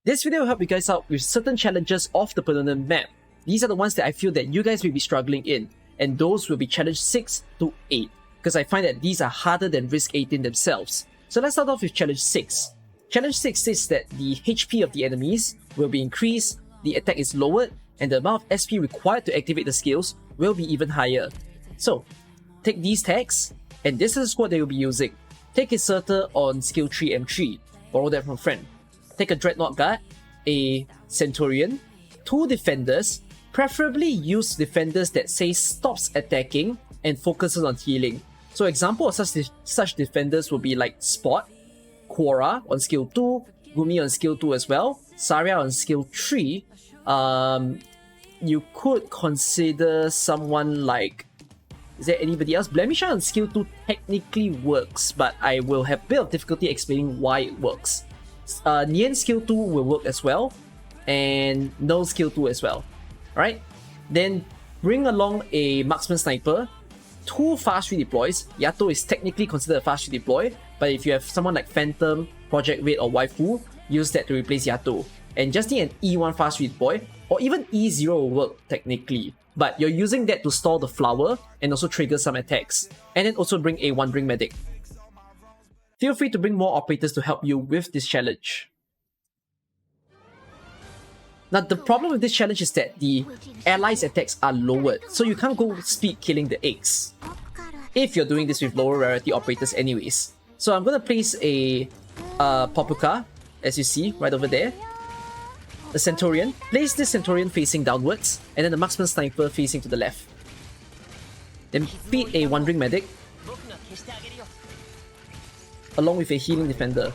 This video will help you guys out with certain challenges of the permanent map. These are the ones that I feel that you guys will be struggling in, and those will be challenge 6 to 8, because I find that these are harder than risk 18 themselves. So let's start off with challenge 6. Challenge 6 says that the HP of the enemies will be increased, the attack is lowered, and the amount of SP required to activate the skills will be even higher. So, take these tags, and this is the squad they will be using. Take Inserter on skill 3 M3, borrow that from a friend. Take a Dreadnought Guard, a Centurion, 2 Defenders, preferably use Defenders that say stops attacking and focuses on healing. So example of such Defenders will be like Spot, Quora on skill 2, Gumi on skill 2 as well, Saria on skill 3. You could consider someone like, is there anybody else? Blemisher on skill 2 technically works, but I will have a bit of difficulty explaining why it works. Nian skill 2 will work as well, and Null skill 2 as well. Alright, then bring along a Marksman Sniper, 2 fast redeploys. Yato is technically considered a fast redeploy, but if you have someone like Phantom, Project Raid or Waifu, use that to replace Yato. And just need an E1 fast redeploy, or even E0 will work technically, but you're using that to stall the flower and also trigger some attacks. And then also bring a Wandering Medic. Feel free to bring more operators to help you with this challenge. Now the problem with this challenge is that the allies' attacks are lowered, so you can't go speed killing the eggs if you're doing this with lower rarity operators anyways. So I'm gonna place a Popuka, as you see right over there, a Centurion. Place this Centurion facing downwards, and then the Marksman Sniper facing to the left. Then feed a Wandering Medic along with a Healing Defender.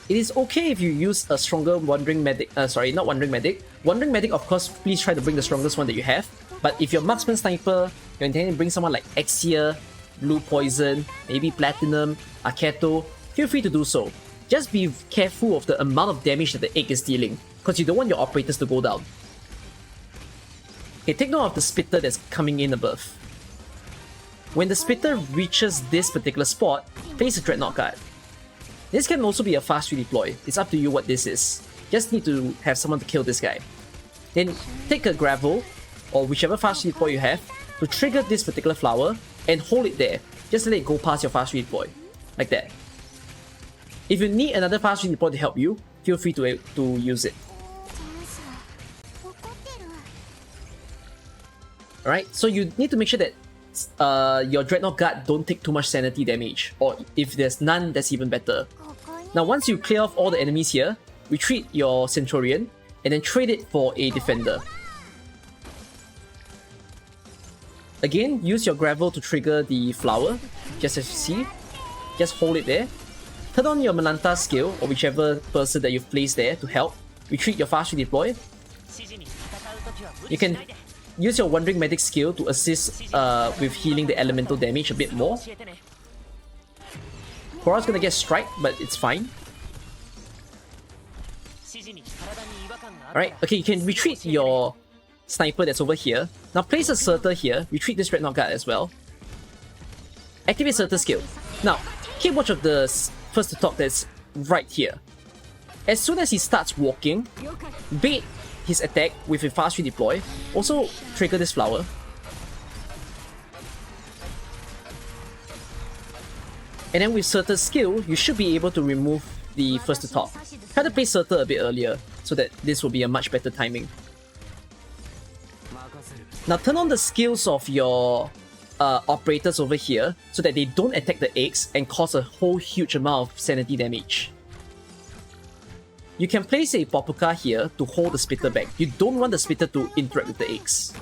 It is okay if you use a stronger Wandering Medic, not Wandering Medic. Wandering Medic, of course, please try to bring the strongest one that you have. But if you're Marksman Sniper, you're intending to bring someone like Exia, Blue Poison, maybe Platinum, Aketo, feel free to do so. Just be careful of the amount of damage that the egg is dealing, because you don't want your operators to go down. Okay, take note of the Spitter that's coming in above. When the Spitter reaches this particular spot, place a Dreadnought Guard. This can also be a fast redeploy, it's up to you what this is. Just need to have someone to kill this guy. Then take a Gravel, or whichever fast redeploy you have, to trigger this particular flower, and hold it there. Just let it go past your fast redeploy. Like that. If you need another fast redeploy to help you, feel free to use it. Alright, so you need to make sure that your Dreadnought Guard don't take too much sanity damage, or if there's none, that's even better. Now once you clear off all the enemies here, retreat your Centurion, and then trade it for a Defender. Again, use your Gravel to trigger the flower, just as you see. Just hold it there. Turn on your Melanta skill, or whichever person that you've placed there to help. Retreat your fast redeploy. You can use your Wandering Medic skill to assist with healing the elemental damage a bit more. Kora's gonna get strike, but it's fine. Alright, okay, you can retreat your Sniper that's over here. Now place a Surter here, retreat this Dreadnought Guard as well. Activate Surter skill. Now, keep watch of the first to top that's right here. As soon as he starts walking, bait his attack with a fast redeploy. Also trigger this flower. And then with Surter's skill, you should be able to remove the first to top. Try to play Surter a bit earlier, so that this will be a much better timing. Now turn on the skills of your operators over here, so that they don't attack the eggs and cause a whole huge amount of sanity damage. You can place a Popuka here to hold the Spitter back. You don't want the Spitter to interact with the eggs.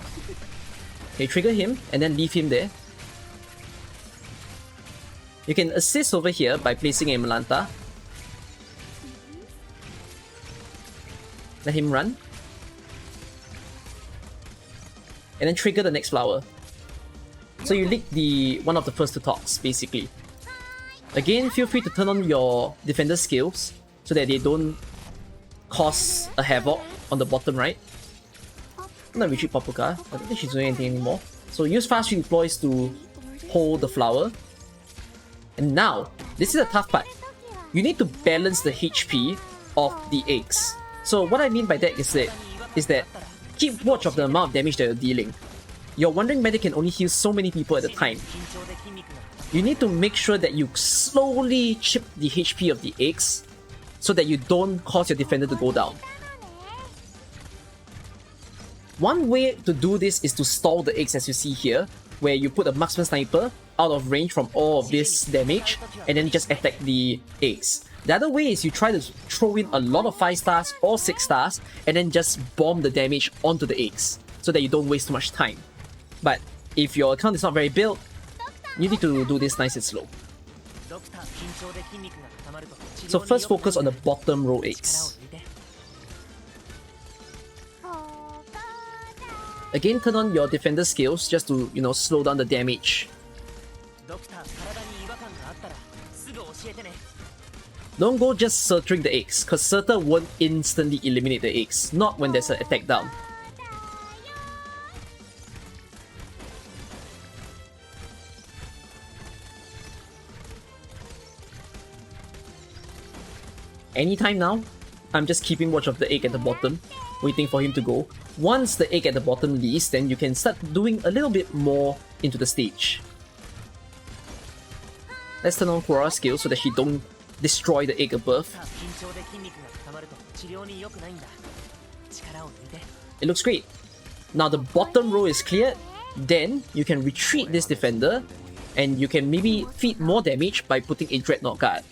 Okay, trigger him and then leave him there. You can assist over here by placing a Melanta. Let him run. And then trigger the next flower. So you lick one of the first two tops, basically. Again, feel free to turn on your defender skills so that they don't cause a havoc on the bottom right. I'm gonna retreat Popuka. I don't think she's doing anything anymore. So use fast redeploys to hold the flower. And now, this is the tough part. You need to balance the HP of the eggs. So what I mean by that is that keep watch of the amount of damage that you're dealing. Your Wandering Medic can only heal so many people at a time. You need to make sure that you slowly chip the HP of the eggs so that you don't cause your defender to go down. One way to do this is to stall the eggs, as you see here, where you put a marksman sniper out of range from all of this damage and then just attack the eggs. The other way is you try to throw in a lot of 5 stars or 6 stars and then just bomb the damage onto the eggs so that you don't waste too much time. But if your account is not very built, you need to do this nice and slow. So first focus on the bottom row eggs. Again, turn on your defender skills just to, slow down the damage. Don't go just circling the eggs, cause Surtur won't instantly eliminate the eggs, not when there's an attack down. Anytime now, I'm just keeping watch of the egg at the bottom, waiting for him to go. Once the egg at the bottom leaves, then you can start doing a little bit more into the stage. Let's turn on Quora's skill so that she don't destroy the egg above. It looks great. Now the bottom row is cleared, then you can retreat this defender and you can maybe feed more damage by putting a Dreadnought Guard.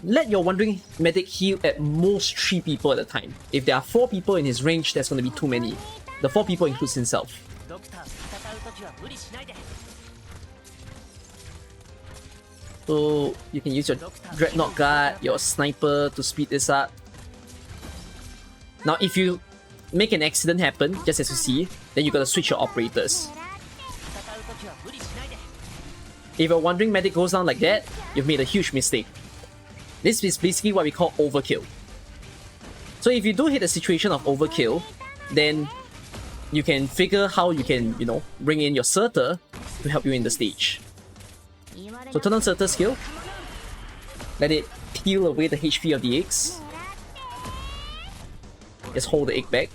Let your Wandering Medic heal at most 3 people at a time. If there are 4 people in his range, that's going to be too many. The 4 people includes himself. So you can use your Dreadnought Guard, your Sniper to speed this up. Now if you make an accident happen, just as you see, then you gotta switch your operators. If a Wandering Medic goes down like that, you've made a huge mistake. This is basically what we call overkill. So if you do hit a situation of overkill, then you can figure how you can, bring in your Surtur to help you in the stage. So turn on Surtur's skill. Let it peel away the HP of the eggs. Just hold the egg back.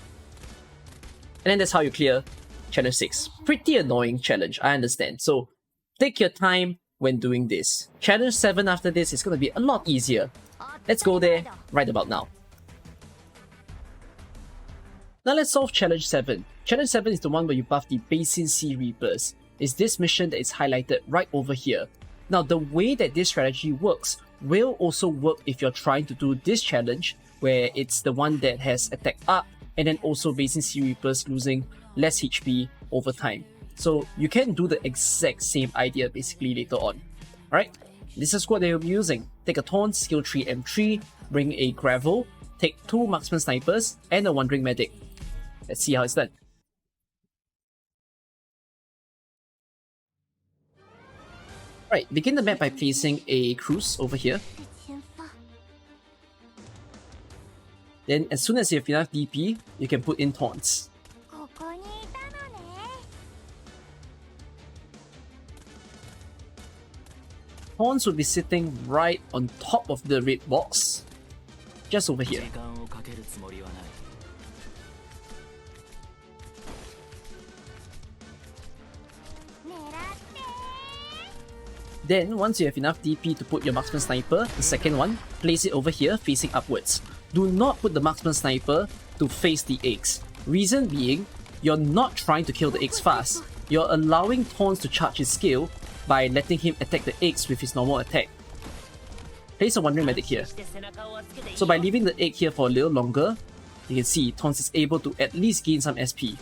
And then that's how you clear Challenge 6. Pretty annoying challenge, I understand. So take your time when doing this. Challenge 7 after this is going to be a lot easier. Let's go there right about now. Now let's solve Challenge 7. Challenge 7 is the one where you buff the Basin Sea Reapers. It's this mission that is highlighted right over here. Now the way that this strategy works will also work if you're trying to do this challenge where it's the one that has attack up and then also Basin Sea Reapers losing less HP over time. So you can do the exact same idea basically later on. Alright, this is what they will be using. Take a Taunt, skill 3 M3, bring a Gravel, take 2 Marksman Snipers, and a Wandering Medic. Let's see how it's done. Right, begin the map by placing a cruise over here. Then as soon as you have enough DP, you can put in taunts. Taunts will be sitting right on top of the red box, just over here. Then, once you have enough DP to put your Marksman Sniper, the second one, place it over here facing upwards. Do not put the Marksman Sniper to face the eggs. Reason being, you're not trying to kill the eggs fast. You're allowing Taunts to charge his skill by letting him attack the eggs with his normal attack. Place a Wandering Medic here. So by leaving the egg here for a little longer, you can see Taunts is able to at least gain some SP.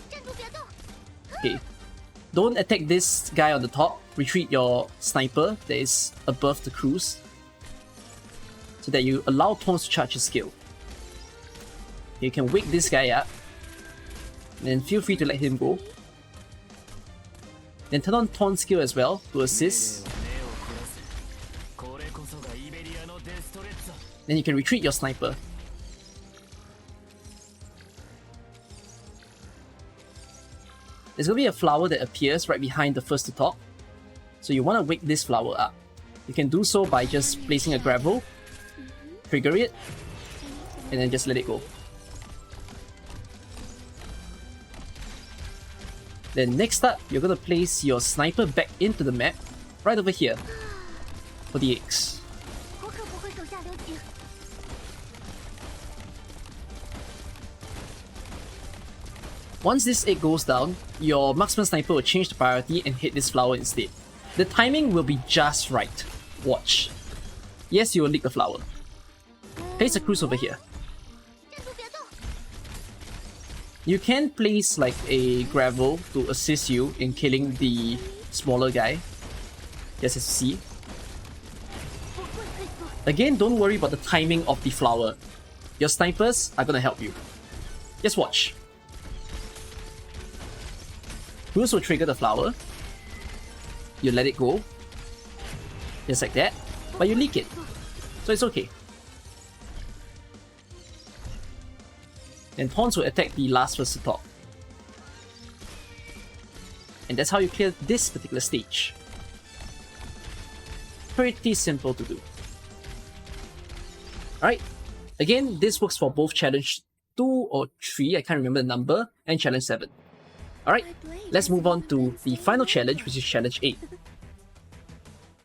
Okay. Don't attack this guy on the top. Retreat your Sniper that is above the cruise so that you allow Taunts to charge his skill. You can wake this guy up, then feel free to let him go. Then turn on Taunt skill as well to assist. Then you can retreat your Sniper. there's going to be a flower that appears right behind the first to talk. So you want to wake this flower up. You can do so by just placing a gravel, trigger it, and then just let it go. Then next up, you're going to place your sniper back into the map, right over here, for the eggs. Once this egg goes down, your marksman sniper will change the priority and hit this flower instead. The timing will be just right. Watch. Yes, you will lick the flower. Place a cruise over here. You can place like a gravel to assist you in killing the smaller guy. Just as you see. Again, don't worry about the timing of the flower. Your snipers are gonna help you. Just watch. Cruise will trigger the flower. You let it go. Just like that. But you leak it. So it's okay. And Pawns will attack the last first to talk. And that's how you clear this particular stage. Pretty simple to do. Alright. Again, this works for both challenge 2 or 3, I can't remember the number, and challenge 7. Alright, let's move on to the final challenge, which is challenge 8.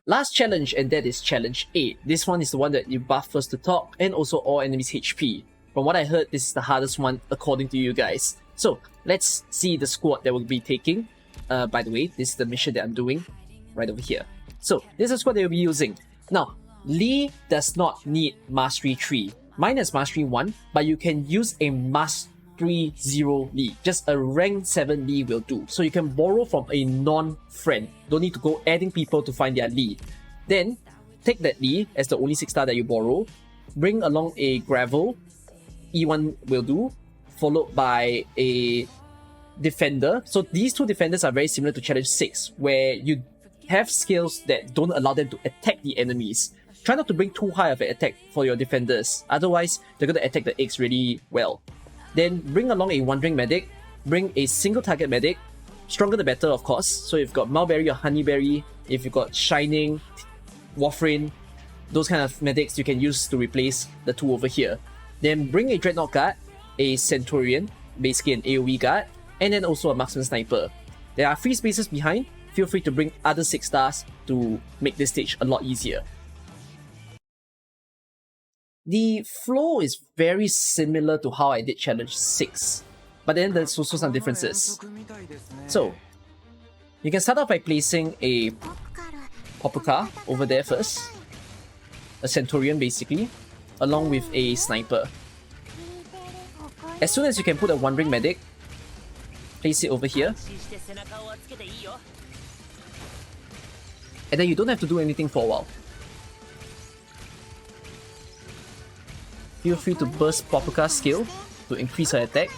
Last challenge, and that is challenge 8. This one is the one that you buff first to talk and also all enemies HP. From what I heard, this is the hardest one according to you guys. So, let's see the squad that we'll be taking. By the way, this is the mission that I'm doing right over here. So, this is the squad that we'll be using. Now, Lee does not need Mastery 3. Mine has Mastery 1, but you can use a Mastery 0 Lee. Just a rank 7 Lee will do. So you can borrow from a non-friend. Don't need to go adding people to find their Lee. Then, take that Lee as the only 6-star that you borrow. Bring along a Gravel. E1 will do. Followed by a Defender. So these two Defenders are very similar to Challenge 6, where you have skills that don't allow them to attack the enemies. Try not to bring too high of an attack for your Defenders. Otherwise, they're going to attack the eggs really well. Then bring along a Wandering Medic, bring a single target medic, stronger the better of course. So if you've got Mulberry or Honeyberry, if you've got Shining, Warfarin, those kind of medics you can use to replace the two over here. Then bring a Dreadnought Guard, a Centurion, basically an AoE guard, and then also a Marksman Sniper. There are free spaces behind, feel free to bring other 6 stars to make this stage a lot easier. The flow is very similar to how I did Challenge 6, but then there's also some differences. So, you can start off by placing a Popper over there first, a Centurion basically, along with a Sniper. As soon as you can put a Wandering Medic, place it over here. And then you don't have to do anything for a while. Feel free to burst Popper's skill to increase her attack.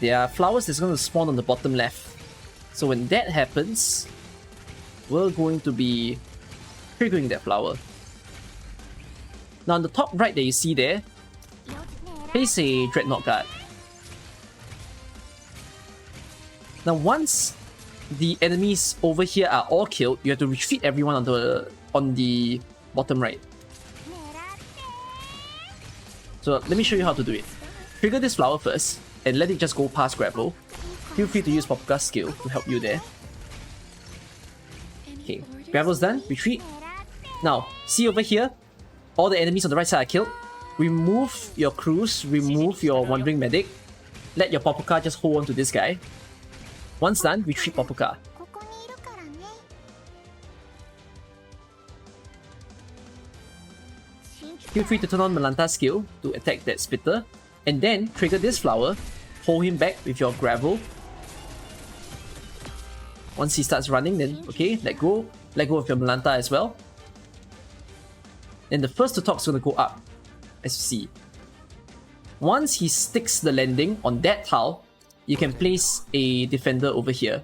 There are flowers that's going to spawn on the bottom left. So when that happens, we're going to be triggering that flower. Now on the top right that you see there, place a Dreadnought Guard. Now once the enemies over here are all killed, you have to retreat everyone on the bottom right. So let me show you how to do it. Trigger this flower first, and let it just go past Gravel. Feel free to use Popka's skill to help you there. Okay, Gravel's done, retreat. Now, see over here, all the enemies on the right side are killed. Remove your cruise, remove your Wandering Medic. Let your Popka just hold on to this guy. Once done, retreat Popka. Feel free to turn on Melanta's skill to attack that Spitter. And then trigger this flower, hold him back with your Gravel. Once he starts running, then okay, let go of your Melanta as well. Then the first to talk is going to go up, as you see. Once he sticks the landing on that tile, you can place a defender over here.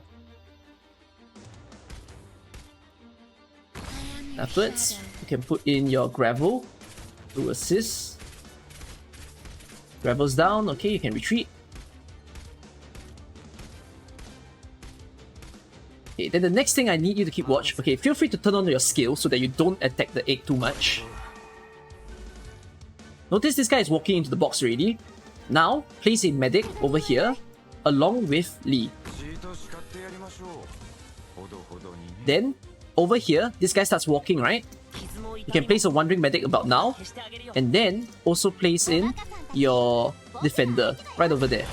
Afterwards, you can put in your gravel to assist. Gravel's down, okay, you can retreat. Okay, then the next thing I need you to keep watch. Okay, feel free to turn on your skill so that you don't attack the egg too much. Notice this guy is walking into the box already. Now, place a medic over here along with Lee. Then, over here, this guy starts walking, right? You can place a wandering medic about now, and then also place in your defender right over there.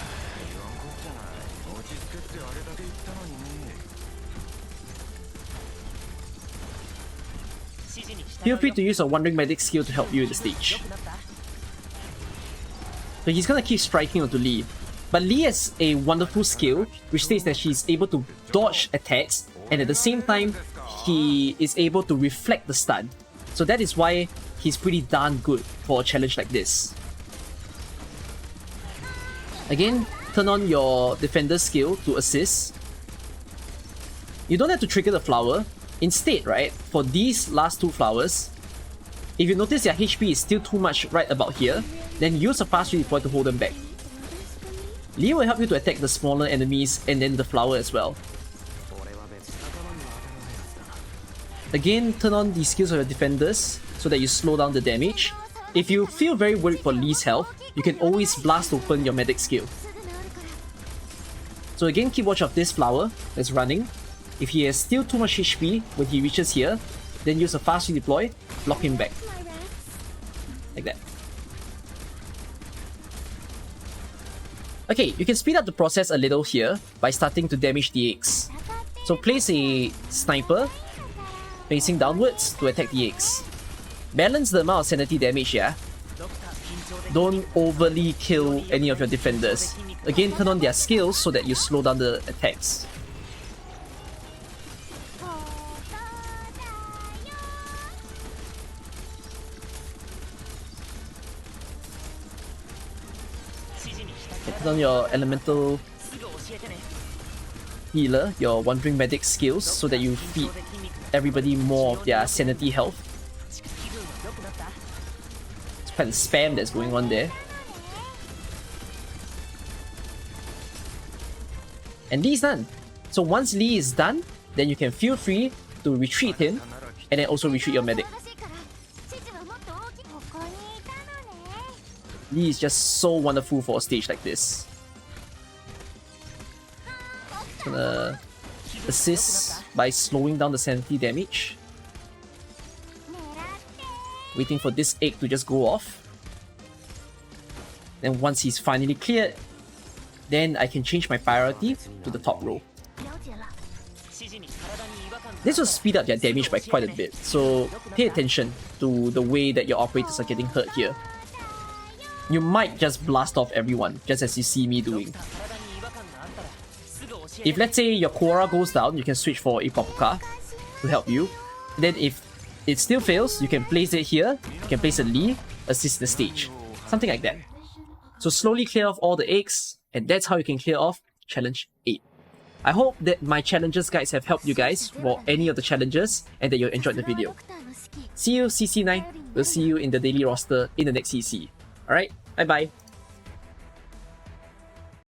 Feel free to use a wandering medic skill to help you in the stage. So he's gonna keep striking onto Lee. But Lee has a wonderful skill which states that she's able to dodge attacks, and at the same time he is able to reflect the stun. So that is why he's pretty darn good for a challenge like this. Again, turn on your defender skill to assist. You don't have to trigger the flower. Instead, right, for these last two flowers, if you notice their HP is still too much right about here, then use a fast redeploy to hold them back. Lee will help you to attack the smaller enemies and then the flower as well. Again, turn on the skills of your defenders so that you slow down the damage. If you feel very worried for Lee's health, you can always blast open your medic skill. So again, keep watch of this flower that's running. If he has still too much HP when he reaches here, then use a fast redeploy, block him back. Like that. Okay, you can speed up the process a little here by starting to damage the eggs. So place a sniper facing downwards to attack the eggs. Balance the amount of sanity damage, yeah? Don't overly kill any of your defenders. Again, turn on their skills so that you slow down the attacks. Turn on your elemental healer, your wandering medic skills, so that you feed everybody more of their sanity health. It's kind of spam that's going on there. And Lee's done. So once Lee is done, then you can feel free to retreat him and then also retreat your medic. Lee is just so wonderful for a stage like this. Just gonna assist by slowing down the sanity damage. Waiting for this egg to just go off. Then once he's finally cleared, then I can change my priority to the top row. This will speed up their damage by quite a bit, so pay attention to the way that your operators are getting hurt here. You might just blast off everyone, just as you see me doing. If let's say your Quora goes down, you can switch for a Popuka to help you. Then if it still fails, you can place it here, you can place a Lee, assist the stage. Something like that. So slowly clear off all the eggs, and that's how you can clear off Challenge 8. I hope that my challenges guides have helped you guys for any of the challenges and that you enjoyed the video. See you CC9, we'll see you in the daily roster in the next CC. Alright, bye bye.